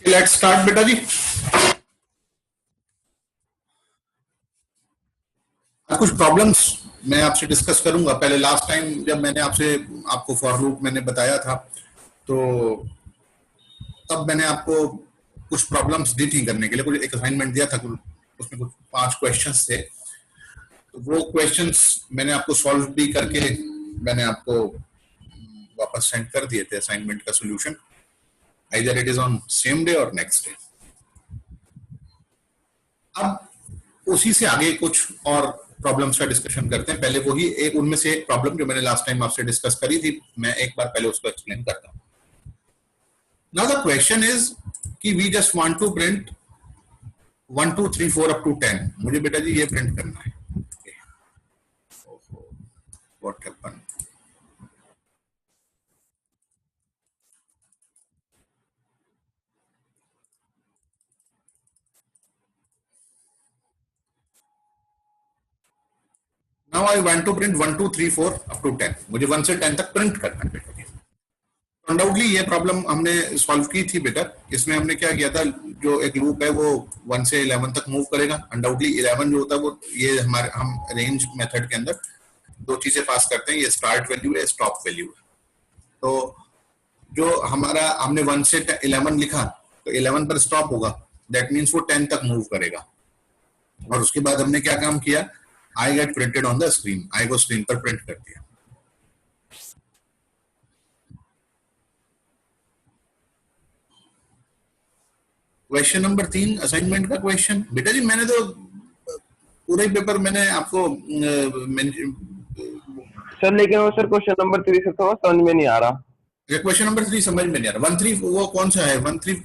Let's start बेटा जी। कुछ problems मैं आपसे डिस्कस करूंगा। पहले लास्ट टाइम जब मैंने आपको फॉर लूप मैंने बताया था, तो तब मैंने आपको कुछ प्रॉब्लम्स दी थी करने के लिए, कुछ एक असाइनमेंट दिया था, उसमें कुछ 5 क्वेश्चंस थे। तो वो क्वेश्चंस मैंने आपको सॉल्व भी करके मैंने आपको वापस सेंड कर दिए थे असाइनमेंट का solution, either it is on same day और नेक्स्ट डे। अब उसी से आगे कुछ और प्रॉब्लम्स का डिस्कशन करते हैं। पहले वही एक उनमें से एक प्रॉब्लम जो मैंने लास्ट टाइम आपसे डिस्कस करी थी, मैं एक बार पहले उसको एक्सप्लेन करता हूं। नाउ द क्वेश्चन इज कि we just want to print 1 2 3 4 up to 10। मुझे बेटा जी ये प्रिंट करना है। What happened? Now I want to print 1 2 3 4 up to 10। मुझे 1 से 10 तक प्रिंट करना है बेटा जी। अनडाउटली ये प्रॉब्लम हमने सॉल्व की थी बेटा। इसमें हमने क्या किया था, जो एक लूप है वो 1 से 11 तक मूव करेगा। अनडाउटली 11 जो होता है वो ये हम रेंज मेथड के अंदर दो चीजें पास करते हैं, ये स्टार्ट वैल्यू है, स्टॉप वैल्यू है। तो जो हमारा हमने 1 से 11 लिखा, तो 11 पर स्टॉप होगा, दैट मीन्स वो 10 तक मूव करेगा। और उसके बाद हमने क्या काम किया, I get printed on the screen, I को स्क्रीन पर प्रिंट कर दिया। क्वेश्चन नंबर 3 असाइनमेंट का क्वेश्चन। बेटा जी मैंने तो पूरा ही पेपर मैंने आपको सर, लेकिन वो सर क्वेश्चन नंबर 3 से थोड़ा समझ में नहीं आ रहा। क्वेश्चन नंबर 3 समझ में नहीं आ रहा। 1 3 वो कौन सा है? 1 3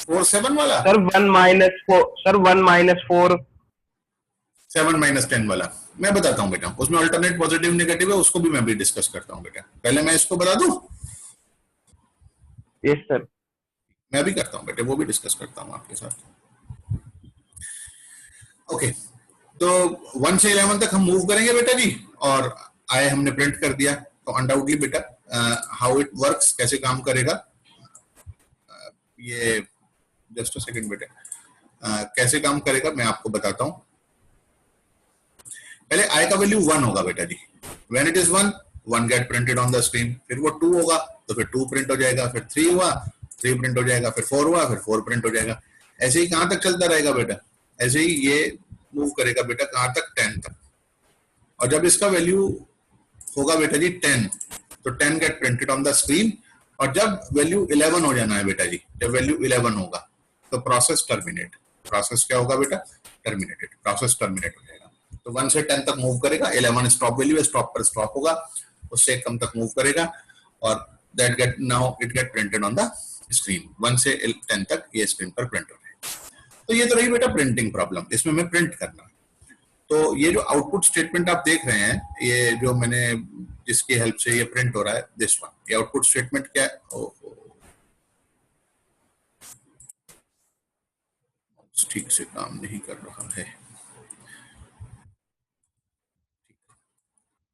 4 7 वाला? सर 1 -4 सर 1 -4 7 -10 वाला। मैं बताता हूँ बेटा, उसमें अल्टरनेट पॉजिटिव नेगेटिव है, उसको भी मैं भी डिस्कस करता हूँ बेटा। पहले मैं इसको बता दूं? Yes sir. मैं भी करता हूँ बेटे, वो भी डिस्कस करता हूँ आपके साथ। ओके, तो 1 से 11 तक हम मूव करेंगे बेटा जी, और आए हमने प्रिंट कर दिया। तो अनडाउटली बेटा हाउ इट वर्क्स, कैसे काम करेगा, ये जस्ट अ सेकंड बेटा, कैसे काम करेगा मैं आपको बताता हूं। पहले आई का वैल्यू 1 होगा बेटा जी। When it is 1 get printed on the screen. फिर वो 2 होगा तो फिर 2 प्रिंट हो जाएगा। फिर 3 हुआ, 3 प्रिंट हो जाएगा। फिर 4 हुआ, फिर 4 प्रिंट हो जाएगा। ऐसे ही कहां तक चलता रहेगा बेटा? ऐसे ही ये मूव करेगा बेटा, कहां तक? 10 तक। और जब इसका वैल्यू होगा बेटा जी 10, तो 10 get printed on the screen. और जब वैल्यू 11 हो जाना है बेटा जी, जब वैल्यू 11 होगा तो प्रोसेस टर्मिनेट। प्रोसेस क्या होगा बेटा? टर्मिनेटेड। प्रोसेस टर्मिनेट हो जाएगा। तो 1 से 10 तक मूव करेगा। 11 स्टॉप वैल्यू है, स्टॉप पर स्टॉप होगा, उससे कम तक मूव करेगा, और that get now it get printed on the screen. 1 से 10 तक ये स्क्रीन पर प्रिंट हो जाएगा। तो ये तो रही बेटा प्रिंटिंग प्रॉब्लम, इसमें मैं प्रिंट करना। तो ये जो आउटपुट स्टेटमेंट आप देख रहे हैं, ये जो मैंने जिसकी हेल्प से ये प्रिंट हो रहा है, दिस वन, ये आउटपुट स्टेटमेंट क्या है? ठीक से काम नहीं कर रहा है।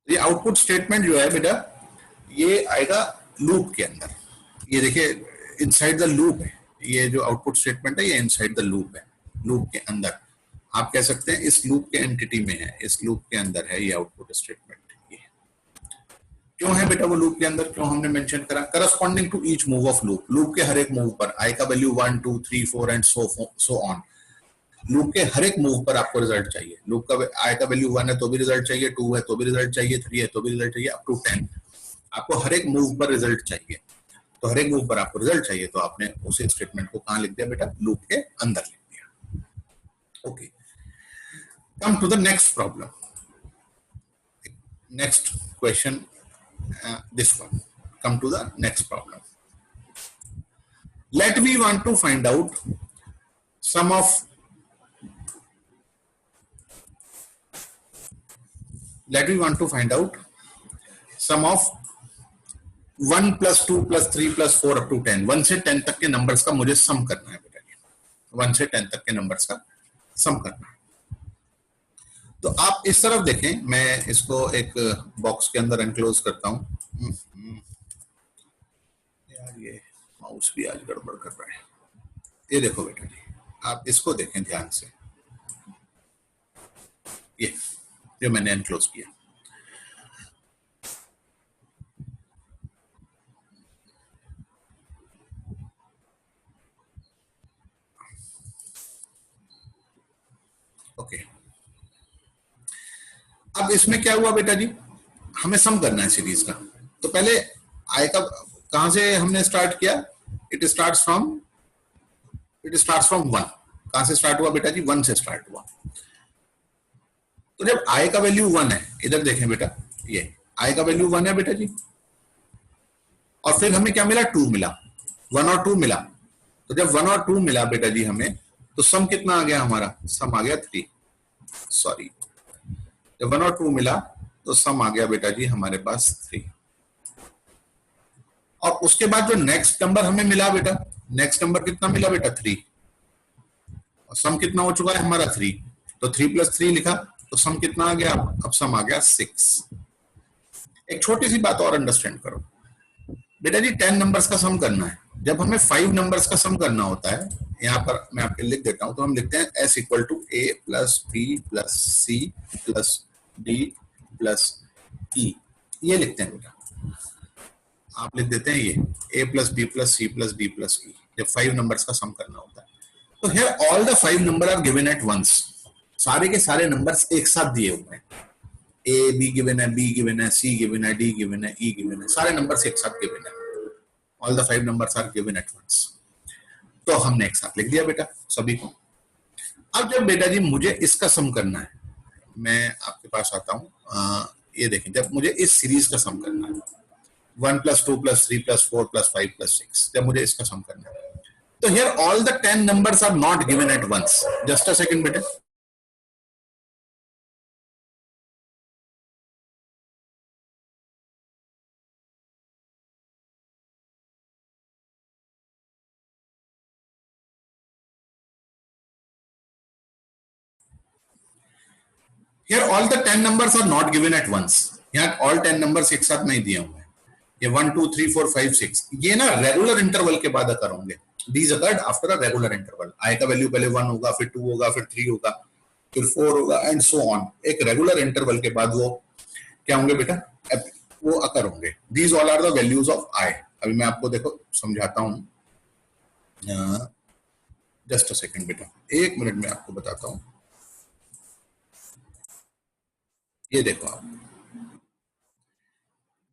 ये आउटपुट स्टेटमेंट जो है बेटा, ये आएगा लूप के अंदर। ये देखिए इनसाइड द लूप है। ये जो आउटपुट स्टेटमेंट है ये इनसाइड द लूप है, लूप के अंदर। आप कह सकते हैं इस लूप के एंटिटी में है, इस लूप के अंदर है ये आउटपुट स्टेटमेंट। ये क्यों है बेटा वो लूप के अंदर, क्यों हमने मेंशन करा? Corresponding to each move of loop. Loop के हर एक मूव पर आई का value 1 2 3 4 and so on. Loop के हर एक मूव पर आपको रिजल्ट चाहिए। लूप का आई का वैल्यू 1 है तो भी रिजल्ट चाहिए, 2 है तो भी रिजल्ट चाहिए, 3 है तो भी रिजल्ट चाहिए, अप टू 10। आपको हर एक मूव पर रिजल्ट चाहिए। तो हर एक मूव पर आपको रिजल्ट चाहिए, तो आपने उस स्टेटमेंट को कहां लिख दिया बेटा? लूप के अंदर लिख दिया। Okay, come to the next problem, next question, this one. Come to the next problem. Let me want to find out sum of let me want to find out sum of 1 plus 2 plus 3 plus 4 up to 10। 1 से 10 तक के numbers का मुझे सम करना है बेटा। 1 से 10 तक के नंबर्स का सम करना है। तो आप इस तरफ देखें, मैं इसको एक बॉक्स के अंदर एनक्लोज करता हूं। यार ये माउस भी आज गड़बड़ कर रहा है। ये देखो बेटा जी, आप इसको देखें ध्यान से, ये जो मैंने एनक्लोज किया, ओके। अब इसमें क्या हुआ बेटा जी, हमें सम करना है सीरीज का। तो पहले आई का कहां से हमने स्टार्ट किया, इट स्टार्ट्स फ्रॉम वन। कहां से स्टार्ट हुआ बेटा जी, वन से स्टार्ट हुआ। तो जब आई का वैल्यू वन है, इधर देखें बेटा, ये आई का वैल्यू वन है बेटा जी, और फिर हमें क्या मिला, टू मिला, वन और टू मिला। तो जब वन और टू मिला बेटा जी हमें, तो सम कितना आ गया हमारा, सम आ गया थ्री, सॉरी, जब वन और टू मिला तो सम आ गया बेटा जी हमारे पास थ्री। और उसके बाद जो नेक्स्ट नंबर हमें मिला बेटा, नेक्स्ट नंबर कितना मिला बेटा, थ्री, और सम कितना हो चुका है हमारा थ्री, तो थ्री प्लस थ्री लिखा, तो सम कितना आ गया, अब सम आ गया सिक्स। एक छोटी सी बात और अंडरस्टैंड करो बेटा जी, 10 नंबर्स का सम करना है, जब हमें 5 नंबर्स का सम करना होता है, यहाँ पर मैं आपके लिख देता हूं, तो हम लिखते हैं S equal to A plus B plus C plus D plus E, ये लिखते हैं बेटा, आप लिख देते हैं ये A plus B plus C plus D plus E, जब 5 नंबर्स का सम करना होता है। तो here all the 5 number are given at once, सारे के सारे नंबर्स एक साथ दिए हुए हैं, A B गिवन है, B गिवन है, C गिवन है, D गिवन है, E गिवन है, सारे नंबर्स एक साथ गिवन है, all the 5 numbers are given at once. तो हमने एक साथ लिख दिया बेटा सभी को। अब जब बेटा जी मुझे इसका सम करना है, मैं आपके पास आता हूं, ये देखें, जब मुझे इस सीरीज का सम करना है, 1 plus 2 plus 3 plus 4 plus 5 plus 6, जब मुझे इसका सम करना है, तो here all the 10 numbers are not given at once. Just a second बेटा, here all the 10 numbers are not given at once, यहाँ ऑल 10 नंबर्स एक साथ नहीं दिए हुए हैं, ये 1 2 3 4 5 6, ये ना रेगुलर इंटरवल के बाद अकर होंगे, these occurred after a regular interval. I का वैल्यू पहले 1 होगा, फिर 2 होगा, फिर 3 होगा, फिर 4 होगा, एंड सो ऑन, एक रेगुलर इंटरवल के बाद वो क्या होंगे बेटा, वो अकर होंगे। These all are the values of I. अभी मैं आपको देखो समझाता हूं, जस्ट अ सेकंड बेटा, एक मिनट में आपको बताता हूं। ये देखो आप,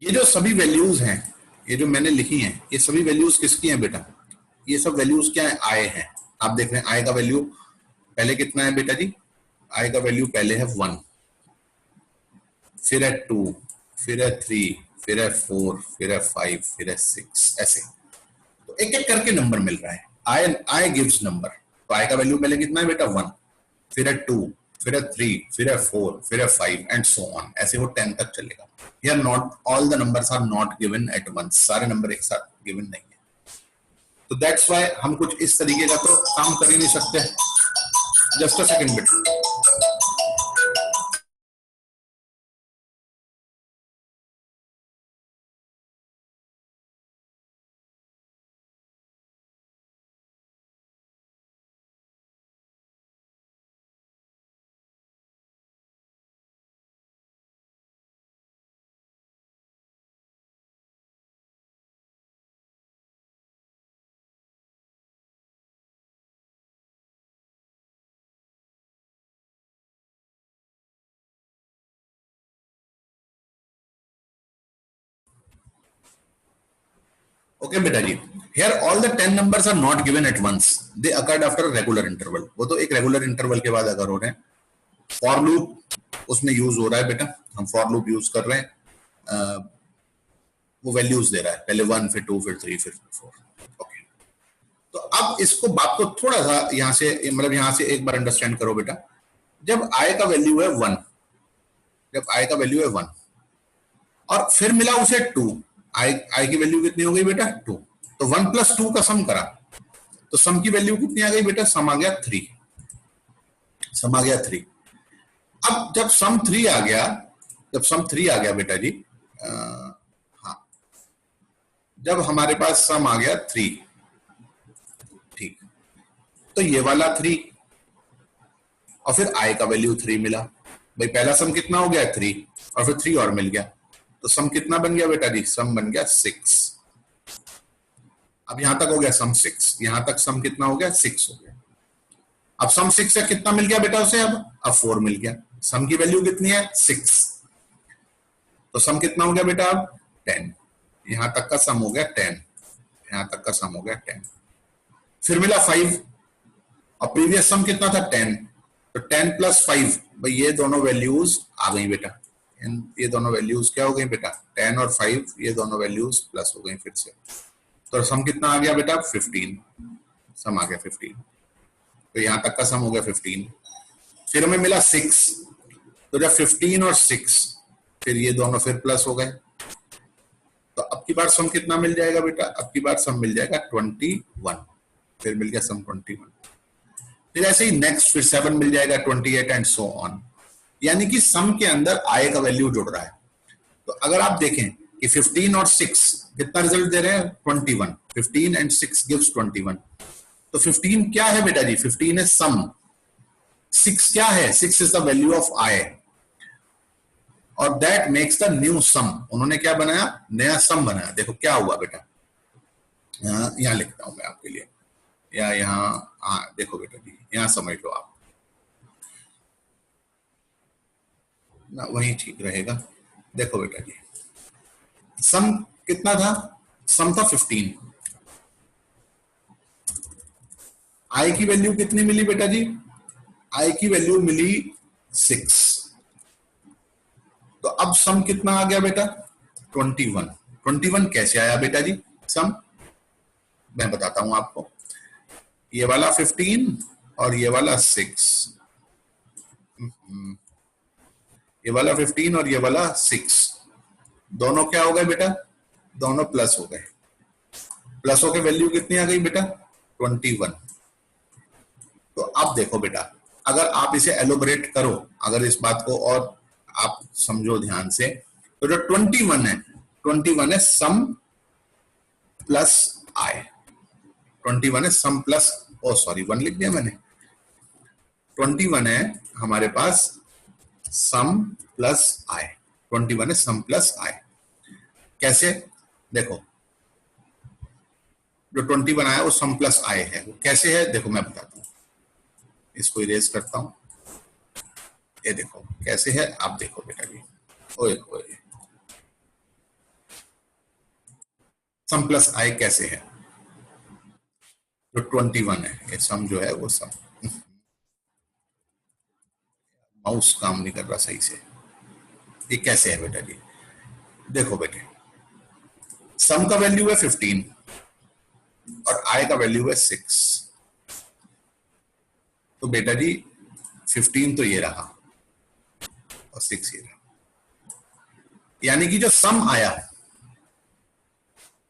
ये जो सभी वैल्यूज हैं, ये जो मैंने लिखी हैं, ये सभी वैल्यूज किसकी हैं बेटा, ये सब वैल्यूज क्या है, आई है। आप देख रहे हैं आई का वैल्यू पहले कितना है बेटा जी, आई का वैल्यू पहले है 1, फिर है 2, फिर है 3, फिर है 4, फिर है 5, फिर है 6, ऐसे तो एक एक करके नंबर मिल रहा है। आई आई गिव्स नंबर, तो आई का वैल्यू पहले कितना है बेटा 1, फिर है 2, फिर है 3, फिर है 4, फिर है 5, एंड सो ऑन, ऐसे वो 10 तक चलेगा। Here not all the numbers are not given at once, सारे नंबर एक साथ गिवन नहीं है, तो दैट्स व्हाई हम कुछ इस तरीके का तो काम कर ही नहीं सकते। जस्ट अ सेकंड बेटा, ओके बेटा जी, here all the 10 numbers are not given at once, they occurred after regular interval, वो तो एक रेगुलर इंटरवल के बाद अगर हो रहे हैं। फॉर लूप उसमें यूज हो रहा है बेटा, हम फॉर लूप यूज कर रहे हैं, वो वैल्यूज दे रहा है, पहले 1, फिर 2, फिर 3, फिर 4, ओके। तो अब इसको बात को थोड़ा सा यहां से, मतलब यहां से एक बार अंडरस्टैंड करो बेटा, जब आई का वैल्यू है 1, जब आई का वैल्यू है 1 और फिर मिला उसे 2, आई की वैल्यू कितनी हो गई बेटा 2, तो 1 प्लस 2 का सम करा, तो सम की वैल्यू कितनी आ गई बेटा, सम आ गया 3, सम आ गया 3। अब जब सम 3 आ गया, जब सम 3 आ गया बेटा जी, हाँ, जब हमारे पास सम आ गया 3, ठीक, तो ये वाला 3 और फिर i का वैल्यू 3 मिला। भाई पहला सम कितना हो गया 3 और फिर 3 और मिल गया, तो सम कितना बन गया बेटा जी? सम बन गया 6। अब यहां तक हो गया सम 6, यहां तक सम कितना हो गया? 6 हो गया। अब सम 6 से कितना मिल गया बेटा उसे? अब 4 मिल गया। सम की वैल्यू कितनी है? 6। तो सम कितना हो गया बेटा? अब 10। यहां तक का सम हो गया 10, यहां तक का सम हो गया 10। फिर मिला 5 और प्रीवियस सम कितना था? 10। तो 10 प्लस 5, भाई ये दोनों वैल्यूज आ गई बेटा। ये दोनों वैल्यूज क्या हो गई बेटा? 10 और 5, ये दोनों वैल्यूज प्लस हो गई फिर से। तो सम कितना आ गया बेटा? 15। सम आ गया 15। तो यहां तक का सम हो गया 15। फिर हमें मिला 6, तो जब 15 और 6 फिर ये दोनों फिर प्लस हो गए, तो अब की बार सम कितना मिल जाएगा बेटा? अब की बार सम मिल जाएगा 21। फिर मिल गया सम 21। फिर ऐसे ही नेक्स्ट फिर 7 मिल जाएगा, 28 एंड सो ऑन। यानी कि सम के अंदर i का वैल्यू जुड़ रहा है। तो अगर आप देखें कि 15 और 6 कितना रिजल्ट दे रहे हैं? 21। 15 एंड 6 गिव्स 21। तो 15 क्या है बेटा जी? 15 है सम। 6 क्या है? 6 is the value of i और दैट मेक्स द न्यू सम। उन्होंने क्या बनाया? नया सम बनाया। देखो क्या हुआ बेटा, यहां लिखता हूं मैं आपके लिए, या यहां, हाँ देखो बेटा जी, यहां समझ लो आप ना, वही ठीक रहेगा। देखो बेटा जी, सम कितना था? सम था 15। आई की वैल्यू कितनी मिली बेटा जी? आई की वैल्यू मिली 6। तो अब सम कितना आ गया बेटा? 21। 21 कैसे आया बेटा जी सम? मैं बताता हूं आपको। ये वाला 15 और ये वाला 6, ये वाला 15 और ये वाला 6 दोनों क्या हो गए बेटा? दोनों प्लस हो गए। प्लस होकर वैल्यू कितनी आ गई बेटा? 21। तो अब देखो बेटा, अगर आप इसे एलोबरेट करो, अगर इस बात को और आप समझो ध्यान से, तो जो 21 है सम प्लस आई। 21 है सम प्लस, ओ सॉरी 1 लिख दिया मैंने। 21 है हमारे पास सम प्लस आई। 21 है सम प्लस आई। कैसे? देखो, जो 21 आया वो सम प्लस आई है। वो कैसे है देखो मैं बताता हूं। इसको इरेज करता हूं। ये देखो कैसे है, आप देखो बेटा जी। ओए ओए, सम प्लस आई कैसे है? जो 21 है, ये सम जो है वो सम, माउस काम नहीं कर रहा सही से। ये कैसे है बेटा जी? देखो बेटे, सम का वैल्यू है 15 और आई का वैल्यू है 6। तो बेटा जी 15 तो ये रहा और 6 ये रहा। यानी कि जो सम आया,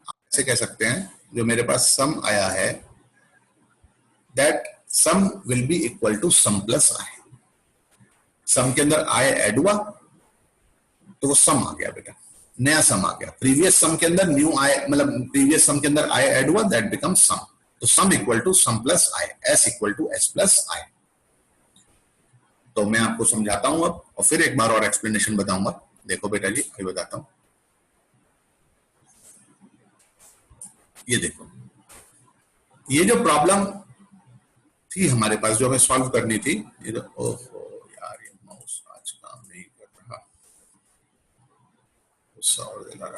ऐसे कह सकते हैं, जो मेरे पास सम आया है, that sum will be equal to sum plus I. Sum के अंदर आई ऐड हुआ तो वो सम आ गया बेटा, नया सम आ गया। प्रीवियस सम के अंदर न्यू आई, मतलब प्रीवियस सम के अंदर आई ऐड हुआ, दैट बिकम सम। तो sum equal to sum plus I, S equal to S plus I. तो मैं आपको समझाता हूं अब, और फिर एक बार और एक्सप्लेनेशन बताऊंगा। देखो बेटा जी, अभी बताता हूं। ये देखो, ये जो प्रॉब्लम थी हमारे पास, जो हमें सॉल्व करनी थी, ये जो, ओहो यार ये माउस आज काम नहीं कर रहा,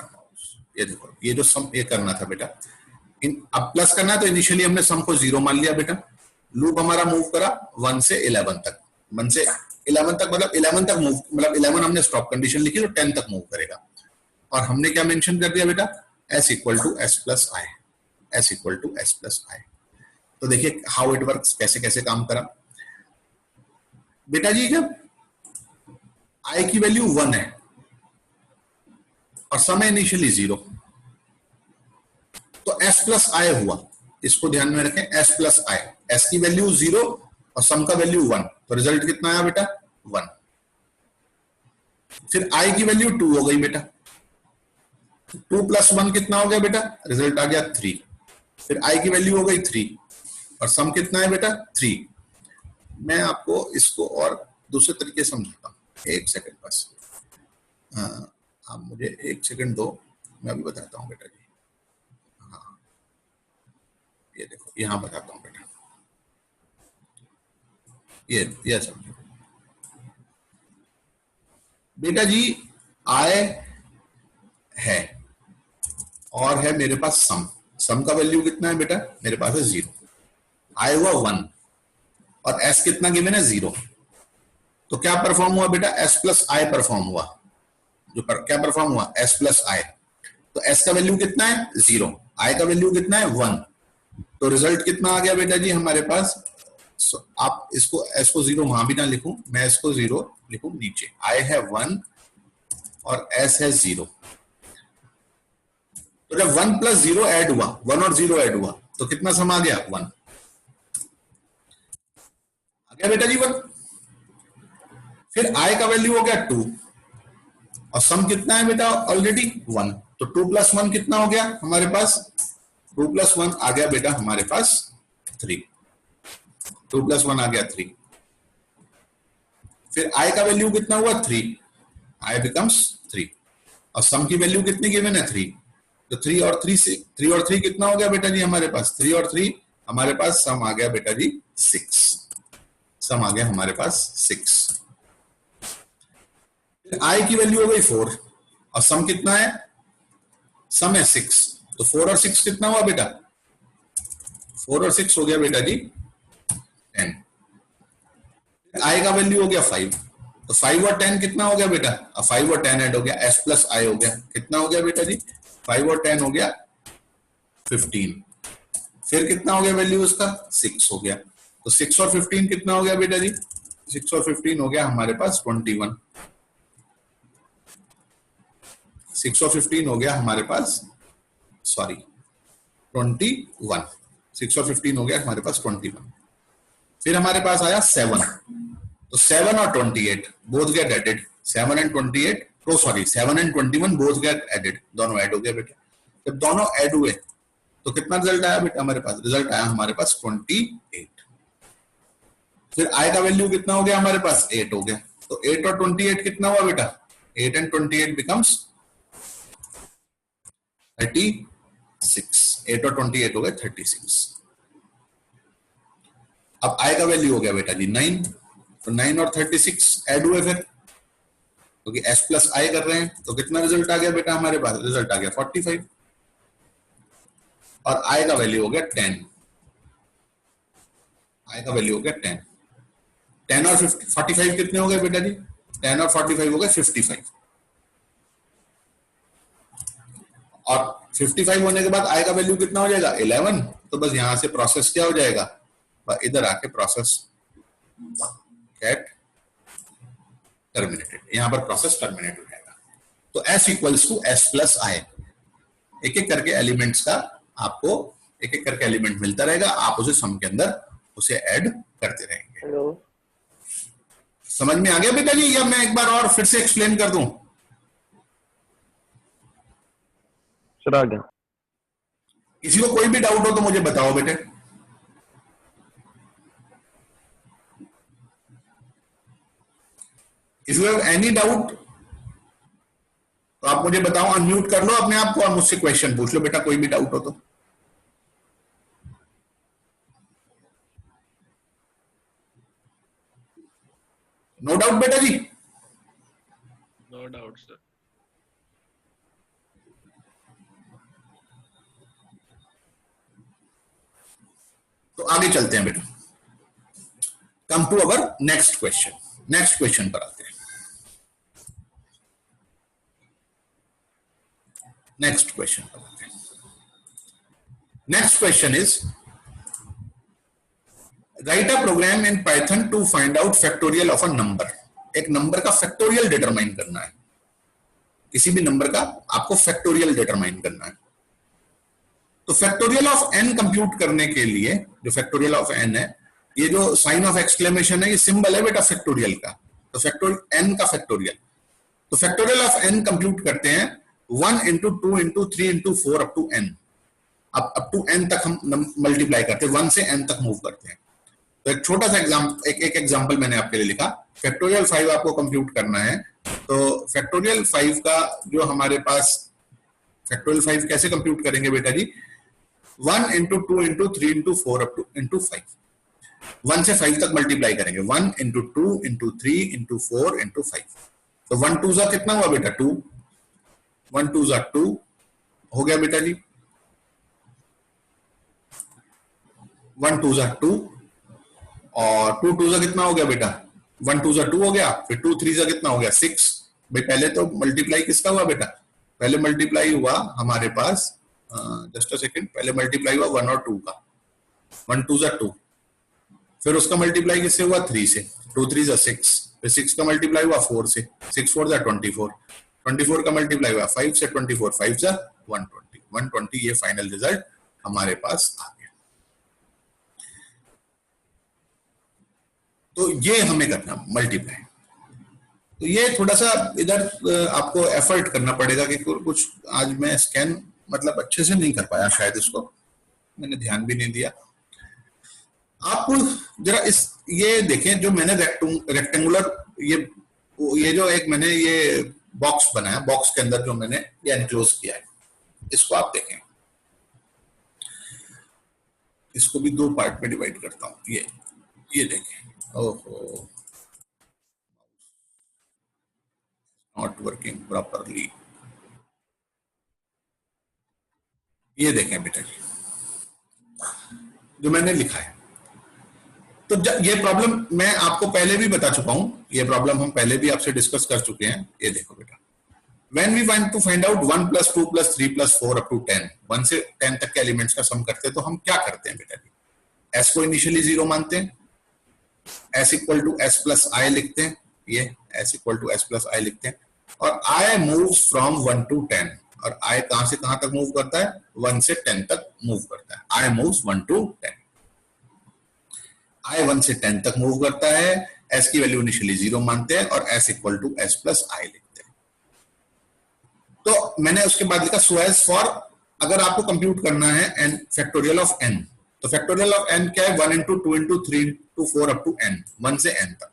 माउस। ये देखो, ये जो सम ये करना था बेटा, अब प्लस करना है, तो इनिशियली हमने सम को 0 मान लिया बेटा। लूप हमारा मूव करा 1 से 11 तक। 1 से 11 तक मतलब 11 तक मूव, मतलब 11 हमने स्टॉप कंडीशन लिखी, तो 10 तक मूव करेगा। और हमने क्या मेंशन कर दिया बेटा? S equal to S plus I, S equal to S plus I. तो देखिए हाउ इट वर्क्स, कैसे कैसे काम करा बेटा जी। जब आई की वैल्यू 1 है और समय इनिशियली 0, तो एस प्लस आई हुआ। इसको ध्यान में रखें, एस प्लस आई, एस की वैल्यू 0 और सम का वैल्यू 1, तो रिजल्ट कितना आया बेटा? 1। फिर आई की वैल्यू 2 हो गई बेटा, 2 प्लस 1 कितना हो गया बेटा? रिजल्ट आ गया 3। फिर आई की वैल्यू हो गई 3, और सम कितना है बेटा 3। मैं आपको इसको और दूसरे तरीके से समझाता हूँ, एक सेकंड बस, आप मुझे एक सेकंड दो, मैं अभी बताता हूँ बेटा जी। हाँ ये देखो यहाँ बताता हूँ बेटा, ये समझो बेटा जी, आय है और है मेरे पास सम। सम का वैल्यू कितना है बेटा, मेरे पास है 0, आय हुआ 1 और एस कितना गिवन है 0। तो क्या परफॉर्म हुआ बेटा, एस प्लस आई परफॉर्म हुआ। क्या परफॉर्म हुआ, एस प्लस आई। तो एस का वैल्यू कितना है 0, आई का वैल्यू कितना है 1। तो रिजल्ट कितना आ गया बेटा जी हमारे पास। आप इसको एस को 0 वहां भी ना लिखूं, मैं इसको 0 लिखूं नीचे, आई है 1 और एस है 0। तो जब 1 प्लस 0 ऐड हुआ, 1 और 0 ऐड हुआ, तो कितना सम आ गया 1 आ गया बेटा जी 1। फिर आई का वैल्यू हो गया 2 और सम कितना है बेटा ऑलरेडी 1। तो 2 प्लस 1 कितना हो गया हमारे पास, 2 प्लस 1 आ गया बेटा हमारे पास 3। 2 प्लस 1 आ गया 3। फिर आई का वैल्यू कितना हुआ 3, आई बिकम्स 3 और सम की वैल्यू कितनी गिवन है 3। तो 3 और 3 से 3 और 3 कितना हो गया बेटा जी हमारे पास, 3 और 3 हमारे पास सम आ गया बेटा जी 6। सम आ गया हमारे पास 6। आई की वैल्यू हो गई 4 और सम कितना है, सम है 6। तो 4 और 6 कितना हुआ बेटा, 4 और 6 हो गया बेटा जी 10। आई का वैल्यू हो गया 5, तो 5 और 10 कितना हो गया बेटा, 5 और 10 ऐड हो गया, एस प्लस आई हो गया, कितना हो गया बेटा जी 5 और 10 हो गया 15। फिर कितना हो गया वैल्यू उसका 6 हो गया। तो 6 और 15 कितना हो गया बेटा जी, 6 और 15 हो गया हमारे पास 21। 6 और 15 हो गया हमारे पास, सॉरी 21। 6 और 15 हो गया हमारे पास 21। फिर हमारे पास आया 7, तो 7 और 28 बोथ गेट एडेड, 7 एंड 28, तो sorry 7 and 21 both get added, दोनों ऐड हो गया बेटा। जब दोनों ऐड हुए तो कितना रिजल्ट आया बेटा हमारे पास, रिजल्ट आया हमारे पास 28। फिर आई का वैल्यू कितना हो गया हमारे पास 8 हो गया। तो 8 और 28 कितना हुआ बेटा, 8 एंड 28 बिकम्स 36। 8 और 28 हो गए 36। अब आई का वैल्यू हो गया बेटा जी 9, तो 9 और 36 ऐड हुए फिर, क्योंकि एस प्लस आई कर रहे हैं, तो कितना रिजल्ट आ गया बेटा हमारे पास, रिजल्ट आ गया 45। और आई का वैल्यू हो गया 10, आई का वैल्यू हो गया 10। 10 और 45 कितने हो गए बेटा जी, 10 और 45 हो गए 55। और 55 होने के बाद आई का वैल्यू कितना हो जाएगा 11। तो बस यहां से प्रोसेस क्या हो जाएगा, इधर आके प्रोसेस गेट टर्मिनेटेड, यहां पर प्रोसेस टर्मिनेट हो जाएगा। तो S equals to S plus I, एक एक करके एलिमेंट्स का आपको एक एक करके एलिमेंट मिलता रहेगा, आप उसे सम के अंदर उसे ऐड करते रहेंगे। हेलो, समझ में आ गया बेटा जी, या मैं एक बार और फिर से एक्सप्लेन कर दूं। सर आ गया। किसी को कोई भी डाउट हो तो मुझे बताओ बेटे। If you have any doubt तो आप मुझे बताओ, अनम्यूट कर लो अपने आप को और मुझसे क्वेश्चन पूछ लो बेटा, कोई भी डाउट हो तो। नो डाउट बेटा जी, नो डाउट सर। तो आगे चलते हैं बेटा, come to our next question. Next question पर आते हैं। नेक्स्ट क्वेश्चन पर आते हैं। Next question is write a program in Python to find out factorial of a number. एक नंबर का फैक्टोरियल डिटरमाइन करना है, किसी भी नंबर का आपको फैक्टोरियल डिटरमाइन करना है। तो फैक्टोरियल ऑफ n कंप्यूट करने के लिए, जो फैक्टोरियल ऑफ n है, ये जो साइन ऑफ एक्सक्लेमेशन है, ये सिंबल है बेटा फैक्टोरियल का। तो फैक्टोरियल n का फैक्टोरियल, तो फैक्टोरियल ऑफ n कंप्यूट करते हैं 1 into 2 into 3 into 4 up to n। Up to n तक हम मल्टीप्लाई करते हैं, 1 से n तक मूव करते हैं। तो एक छोटा सा एग्जांपल मैंने आपके लिए लिखा, फैक्टोरियल 5 आपको कंप्यूट करना है। तो फैक्टोरियल 5 का जो हमारे पास, फैक्टोरियल 5 कैसे कंप्यूट करेंगे बेटा जी, 1 into 2 into 3 into 4 up two into 5, 1 से 5 तक मल्टीप्लाई करेंगे, 1 इंटू 2 इंटू 3 इंटू 4 इंटू 5। तो 1 2 जा कितना हुआ बेटा 2, 1 2 जा 2 हो गया बेटा जी, 1 2 जा 2 और 2 2 जा कितना हो गया बेटा, 1 2 जा 2 हो गया, फिर 2 3 जा कितना हो गया 6। भाई पहले तो मल्टीप्लाई किसका हुआ बेटा, पहले मल्टीप्लाई हुआ हमारे पास, जस्ट अ सेकंड, पहले मल्टीप्लाई हुआ 1 और 2 का, 1 2 जा 2, फिर उसका मल्टीप्लाई किससे हुआ 3 से, 2 3 जा 6, फिर 6 का मल्टीप्लाई हुआ 4 से, 6 4 जा 24, 24 का मल्टीप्लाई हुआ 5 से, 24 5 जा 120, 120 ये फाइनल रिजल्ट हमारे पास आ गया। तो ये हमें करना मल्टीप्लाई। तो ये थोड़ा सा इधर आपको एफर्ट करना पड़ेगा कि कुछ आज मैं स्कैन मतलब अच्छे से नहीं कर पाया, शायद इसको मैंने ध्यान भी नहीं दिया। आप जरा इस ये देखें जो मैंने रेक्टेंगुलर ये जो एक मैंने ये बॉक्स बनाया, बॉक्स के अंदर जो मैंने ये एनक्लोज किया है, इसको आप देखें, इसको भी 2 पार्ट में डिवाइड करता हूं। ये देखें, ओहो नॉट वर्किंग प्रॉपरली। ये देखें बेटा जी जो मैंने लिखा है। तो ये प्रॉब्लम मैं आपको पहले भी बता चुका हूं, ये प्रॉब्लम हम पहले भी आपसे डिस्कस कर चुके हैं। ये देखो बेटा, when we want to find out 1 plus 2 plus 3 plus 4 up to 10, 1 से 10 तक के एलिमेंट्स का सम करते हैं, तो हम क्या करते हैं बेटा जी, s को इनिशियली 0 मानते हैं, s equal to s plus I लिखते हैं, ये s equal to s plus I लिखते हैं, और i मूव्स फ्रॉम 1 to 10, और i कहां से कहां तक मूव करता है, 1 से 10 तक मूव करता है। i मूव्स 1 to 10, i 1 से 10 तक मूव करता है, s की वैल्यू इनिशियली 0 मानते हैं और s equal to s plus I लिखते हैं। तो मैंने उसके बाद लिखा सो एज फॉर, अगर आपको कंप्यूट करना है n फैक्टोरियल ऑफ n, तो फैक्टोरियल ऑफ n क्या है, 1 into 2 into 3 into 4 up to n, 1 से n तक।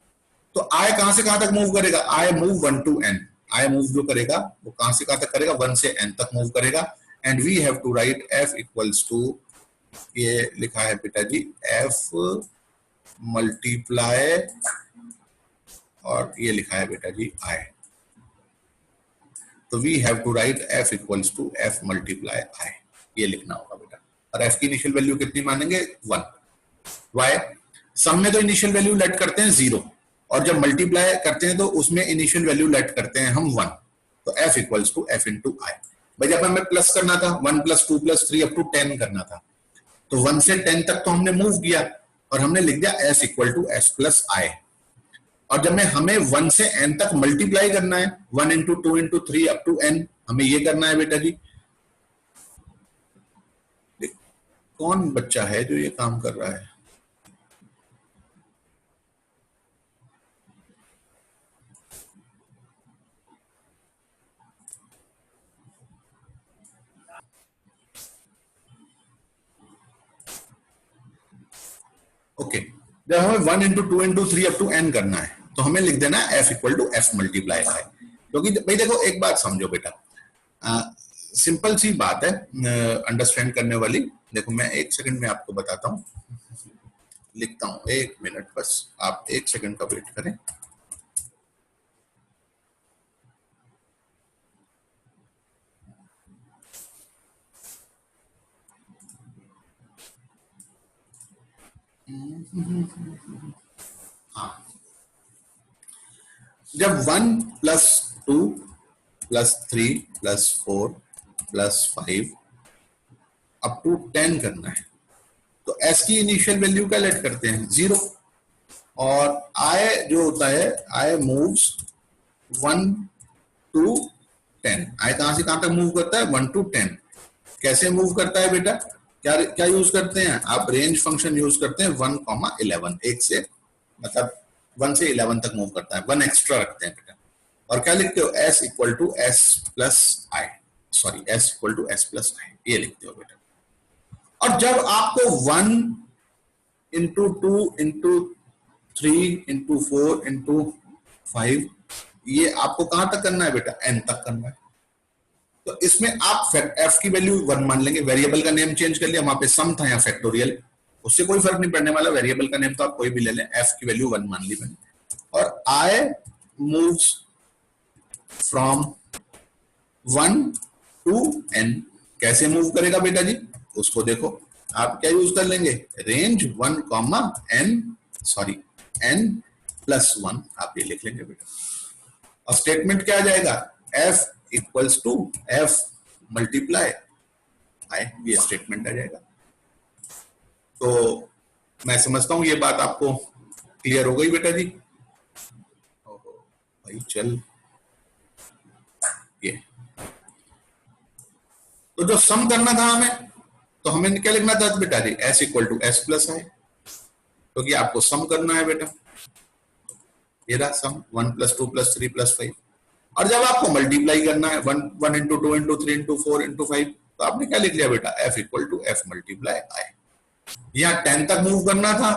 तो i कहां से कहां तक मूव करेगा, i move 1 to n, i move जो करेगा वो कहां से कहां तक करेगा, 1 से n तक मूव करेगा। And we have to write f equals to, ये लिखा है बेटा जी f मल्टीप्लाई, और ये लिखा है बेटा जी i। तो we have to write f equals to f multiply i, ये लिखना होगा बेटा। और f की इनिशियल वैल्यू कितनी मानेंगे, 1। वाई, सम में तो इनिशियल वैल्यू लेट करते हैं 0, और जब मल्टीप्लाई करते हैं तो उसमें इनिशियल वैल्यू लेट करते हैं हम 1। तो f equals to f into I. भाई जब हमें प्लस करना था, 1 प्लस 2 प्लस 3 अप टू 10 करना था, तो 1 से 10 तक तो हमने मूव किया और हमने लिख दिया s equal to s plus I. और जब हमें 1 से n तक मल्टीप्लाई करना है, 1 into 2 into 3 up to n, हमें ये करना है बेटा जी। कौन बच्चा है जो ये काम कर रहा है, ओके। जब हमें 1 into 2 into 3 up to n करना है, तो हमें लिख देना है f equal to f multiply I. क्योंकि भाई देखो एक बात समझो बेटा, सिंपल सी बात है अंडरस्टैंड करने वाली। देखो मैं 1 सेकंड में आपको बताता हूं, लिखता हूं, 1 मिनट बस, आप 1 सेकंड का वेट करें। हाँ, जब 1 plus 2 plus 3 plus 4 plus 5 up to 10 करना है, तो s की इनिशियल वैल्यू क्या लेट करते हैं, 0। और i जो होता है, i मूव्स 1 to 10, i कहां से कहां तक मूव करता है, 1 to 10। कैसे मूव करता है बेटा, क्या यूज करते हैं आप, रेंज फंक्शन यूज करते हैं 1,11, एक से मतलब 1 से 11 तक मूव करता है, 1 एक्स्ट्रा रखते हैं बेटा। और क्या लिखते हो, s equal to s plus I, sorry s equal to s plus I, ये लिखते हो बेटा। और जब आपको 1 इंटू 2 इंटू 3 इंटू 4 इंटू 5 ये आपको कहां तक करना है बेटा, n तक करना है। तो इसमें आप f की वैल्यू 1 मान लेंगे, वेरिएबल का नेम चेंज कर लिया, वहां पे सम था या फैक्टोरियल, उससे कोई फर्क नहीं पड़ने वाला, वेरिएबल का नेम तो आप कोई भी ले लें, f की वैल्यू 1 मान ली मैंने। और i moves from 1 to n, कैसे मूव करेगा बेटा जी, उसको देखो, आप क्या यूज कर लेंगे, range 1 comma n, sorry n plus 1 आप ये लिख लेंगे बेटा। और स्टेटमेंट क्या आ जाएगा, f equals to f multiply i, ये स्टेटमेंट आ जाएगा। तो मैं समझता हूं ये बात आपको क्लियर हो गई बेटा जी। भाई चल, ये तो जो सम करना था हमें, तो हमें क्या लिखना था बेटा जी, s equal to S plus i, क्योंकि आपको सम करना है बेटा, ये रहा सम 1 प्लस 2 प्लस 3 प्लस 5। और जब आपको मल्टीप्लाई करना है 1 इंटू 2 इंटू 3 इंटू 4 इंटू 5, तो आपने क्या लिख लिया बेटा, f equal to f multiply i। यहाँ 10 तक मूव करना था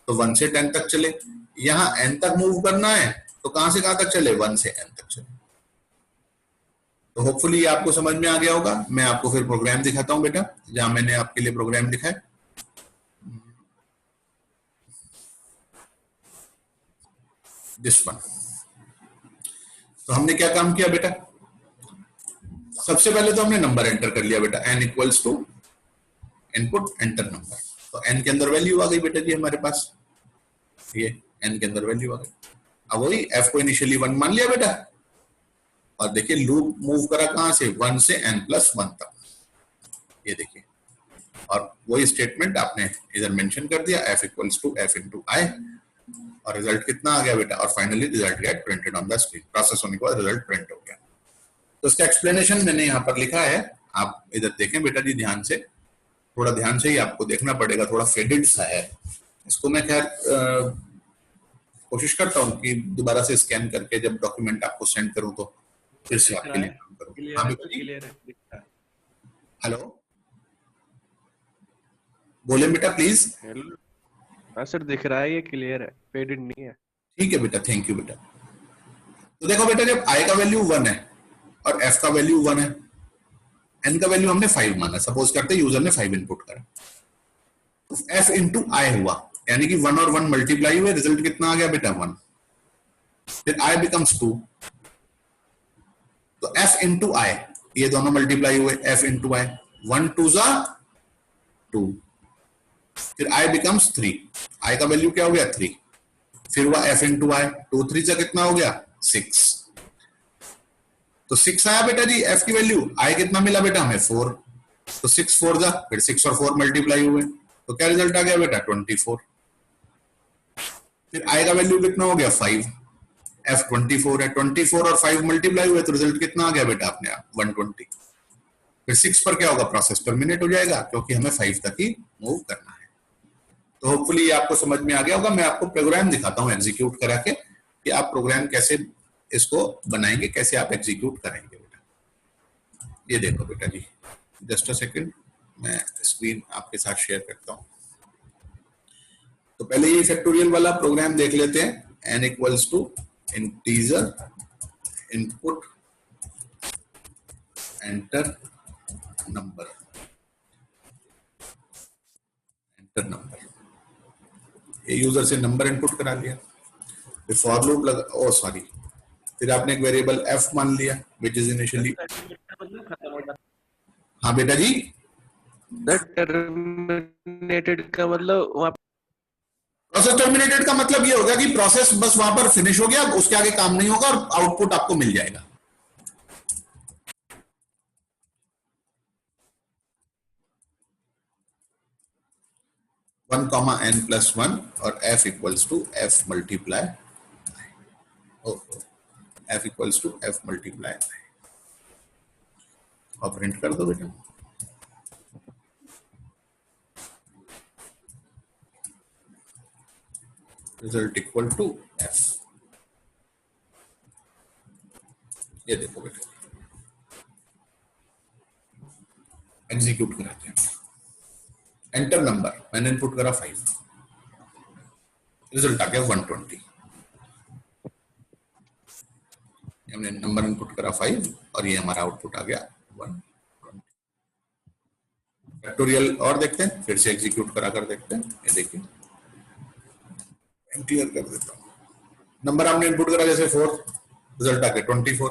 तो 1 से 10 तक चले, यहाँ n तक मूव करना है तो कहां से कहां तक चले, 1 से n तक चले। तो होपफुली आपको समझ में आ गया होगा। मैं आपको फिर प्रोग्राम दिखाता हूं बेटा, जहां मैंने आपके लिए प्रोग्राम लिखा है। This one. तो हमने क्या काम किया बेटा, सबसे पहले तो हमने नंबर एंटर कर लिया बेटा, n equals to input enter number. तो n के अंदर वैल्यू आ गई बेटा जी हमारे पास, ये n के अंदर वैल्यू आ गई। अब वही f को इनिशियली 1 मान लिया बेटा, और देखिए लूप मूव करा कहां से, 1 से n प्लस 1 तक, ये देखिए। और वही स्टेटमेंट आपने इधर मेंशन कर दिया, f equals to f into i, और रिजल्ट कितना आ गया बेटा, और finally result get printed on the screen. Process होने के बाद रिजल्ट प्रिंट हो गया। तो इसका एक्सप्लेनेशन मैंने यहाँ पर लिखा है, आप इधर देखें बेटा जी ध्यान से, थोड़ा ध्यान से ही आपको देखना पड़ेगा, थोड़ा फेडेड सा है इसको। मैं खैर कोशिश करता हूँ कि दोबारा से स्कैन करके जब डॉक्यूमेंट आपको सेंड करूँ तो फिर से आपके लिए काम करूँ। हाँ बेटा जी, क्लियर है। हेलो, बोले बेटा प्लीज। हेलो, हाँ सर दिख रहा है, ये क्लियर है, फेडेड नहीं है। ठीक है बेटा, थैंक यू बेटा। तो देखो बेटा, जब i का वैल्यू 1 है और f का वैल्यू 1 है, n का वैल्यू हमने 5 माना, सपोज करते यूजर ने 5 इनपुट करा, तो f इंटू आई हुआ, यानी कि 1 और 1 मल्टीप्लाई हुए, रिजल्ट कितना आ गया बेटा, 1। फिर i बिकम्स 2, तो f इंटू आई, ये दोनों मल्टीप्लाई हुए, f इंटू आई, 1 2 जा 2, फिर i बिकम्स 3, i का वैल्यू क्या हो गया 3, फिर हुआ f इंटू आई, 2 3 से कितना हो गया 6, तो 6 आया बेटा जी f की वैल्यू, i कितना मिला बेटा हमें 4, तो 6 4 जा, फिर 6 और 4 मल्टीप्लाई हुए, तो क्या रिजल्ट आ गया बेटा 24। फिर i का वैल्यू कितना हो गया 5, f 24 है, 24 और 5 मल्टीप्लाई हुए, तो रिजल्ट कितना आ गया बेटा अपने आप 120। फिर 6 पर क्या होगा, प्रोसेस टर्मिनेट हो जाएगा, क्योंकि हमें 5 तक ही मूव करना है। तो होपफुली ये आपको समझ में आ गया होगा। मैं आपको प्रोग्राम दिखाता हूँ एग्जीक्यूट करा के, कि आप प्रोग्राम कैसे इसको बनाएंगे, कैसे आप एग्जीक्यूट करेंगे बेटा। ये देखो बेटा जी, जस्ट अ सेकंड, मैं स्क्रीन आपके साथ शेयर करता हूँ। तो पहले ये फैक्टोरियल वाला प्रोग्राम देख लेते हैं। n equals to integer input enter number, enter number, ये यूजर से नंबर इनपुट करा लिया, फिर फॉर लूप लगा, ओ सॉरी, फिर आपने एक वेरिएबल f मान लिया विच इज इनिशियली, हाँ बेटा जी, टर्मिनेटेड का मतलब वहाँ प्रोसेस टर्मिनेटेड का मतलब ये होगा कि प्रोसेस बस वहां पर फिनिश हो गया, उसके आगे काम नहीं होगा और आउटपुट आपको मिल जाएगा। वन कॉमा n प्लस 1 और f equals to f multiply, f equals to f multiply, और प्रिंट कर दो बेटा। रिजल्ट इक्वल टू f, ये देखो बेटा, एग्जीक्यूट कराते हैं। एंटर नंबर, मैंने इनपुट करा 5, रिजल्ट आ गया 120। हमने नंबर इनपुट करा 5 और ये हमारा आउटपुट आ गया 120। फैक्टोरियल और देखते हैं, फिर से एग्जीक्यूट करा कर देखते हैं। ये देखिए, क्लियर कर देता हूं। नंबर हमने इनपुट करा जैसे 4, रिजल्ट आ गया 24।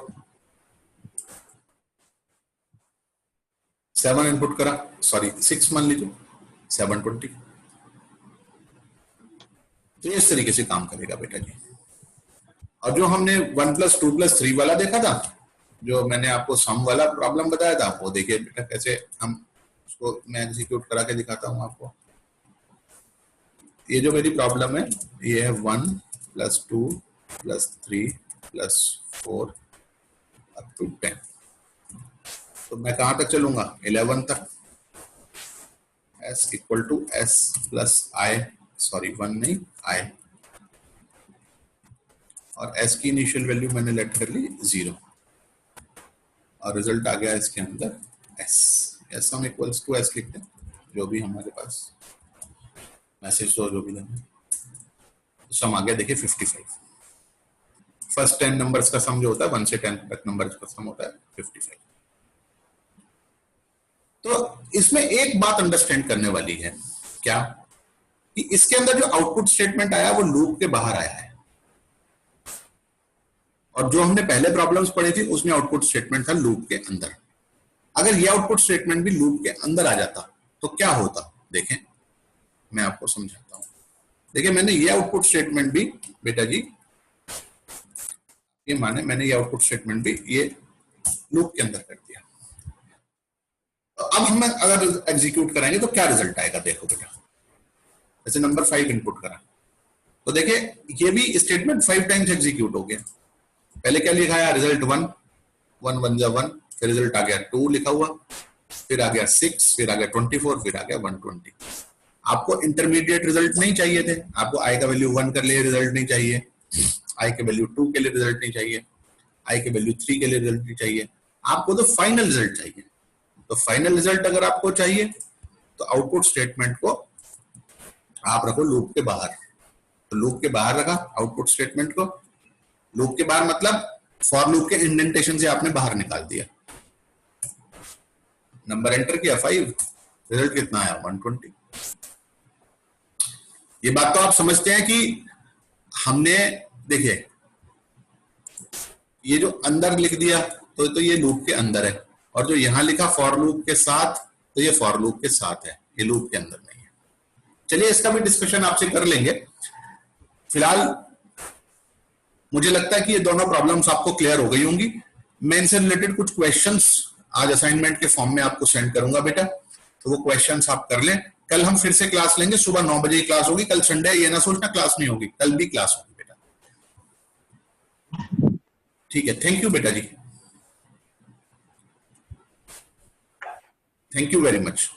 7 इनपुट करा, सॉरी 6 मान लीजिए, 720। तो इस तरीके से काम करेगा बेटा जी। और जो हमने 1 + 2 + 3 वाला देखा था, जो मैंने आपको सम वाला प्रॉब्लम बताया था, वो देखिए बेटा कैसे हम उसको, मैं एग्जीक्यूट करा के दिखाता हूं आपको। ये जो मेरी प्रॉब्लम है, ये है 1 + 2 + 3 + 4 up to 10। तो मैं कहां तक चलूंगा? 11 तक। s = s + i, सॉरी 1 नहीं i, और s की इनिशियल वैल्यू मैंने लेट कर ली 0, और रिजल्ट आ गया इसके अंदर s। sum = s लिखते हैं, जो भी हमारे पास मैसेज तो जो भी देना, सम आ गया देखिए 55। फर्स्ट 10 नंबर्स का सम जो होता है, 1 से 10 तक नंबर्स का सम होता है 55। तो इसमें एक बात अंडरस्टैंड करने वाली है, क्या कि इसके अंदर जो आउटपुट स्टेटमेंट आया वो लूप के बाहर आया है, और जो हमने पहले प्रॉब्लम्स पढ़ी थी उसमें आउटपुट स्टेटमेंट था लूप के अंदर। अगर ये आउटपुट स्टेटमेंट भी लूप के अंदर आ जाता तो क्या होता, देखें मैं आपको समझाता हूं। देखिए, मैंने ये आउटपुट स्टेटमेंट भी बेटा जी, ये माने मैंने ये आउटपुट स्टेटमेंट भी ये लूप के अंदर कर दिया। तो अब हम अगर एग्जीक्यूट कराएंगे तो क्या रिजल्ट आएगा, देखो बेटा। जैसे नंबर 5 इनपुट करा, तो देखिए ये भी स्टेटमेंट 5 टाइम्स एग्जीक्यूट हो गया। पहले क्या लिखा है, रिजल्ट 1, 1 1 जा 1, फिर रिजल्ट आ गया 2 लिखा हुआ, फिर आ गया 6, फिर आ गया 24, फिर आ गया 120। आपको इंटरमीडिएट रिजल्ट नहीं चाहिए थे, आपको आई का वैल्यू 1 के लिए रिजल्ट नहीं चाहिए, आई के वैल्यू 2 के लिए रिजल्ट नहीं चाहिए, आई के वैल्यू 3 के लिए रिजल्ट नहीं चाहिए, आपको तो फाइनल रिजल्ट चाहिए। तो फाइनल रिजल्ट अगर आपको चाहिए तो आउटपुट स्टेटमेंट को आप रखो लूप के बाहर। तो लूप के बाहर रखा आउटपुट स्टेटमेंट को, लूप के बाहर मतलब फॉर लूप के इंडेंटेशन से आपने बाहर निकाल दिया। नंबर एंटर किया 5, रिजल्ट कितना आया 120। ये बात तो आप समझते हैं कि हमने, देखिए ये जो अंदर लिख दिया तो ये लूप के अंदर है, और जो यहां लिखा फॉर लूप के साथ, तो ये फॉर लूप के साथ है, ये लूप के अंदर नहीं है। चलिए इसका भी डिस्कशन आपसे कर लेंगे। फिलहाल मुझे लगता है कि ये दोनों प्रॉब्लम्स आपको क्लियर हो गई होंगी। मैं इनसे रिलेटेड कुछ क्वेश्चंस आज असाइनमेंट के फॉर्म में आपको सेंड करूंगा बेटा, तो वो क्वेश्चंस आप कर लें। कल हम फिर से क्लास लेंगे, सुबह 9 बजे क्लास होगी। कल संडे, ये ना सोचना क्लास नहीं होगी, कल भी क्लास होगी बेटा। ठीक है, थैंक यू बेटा जी, थैंक यू वेरी मच।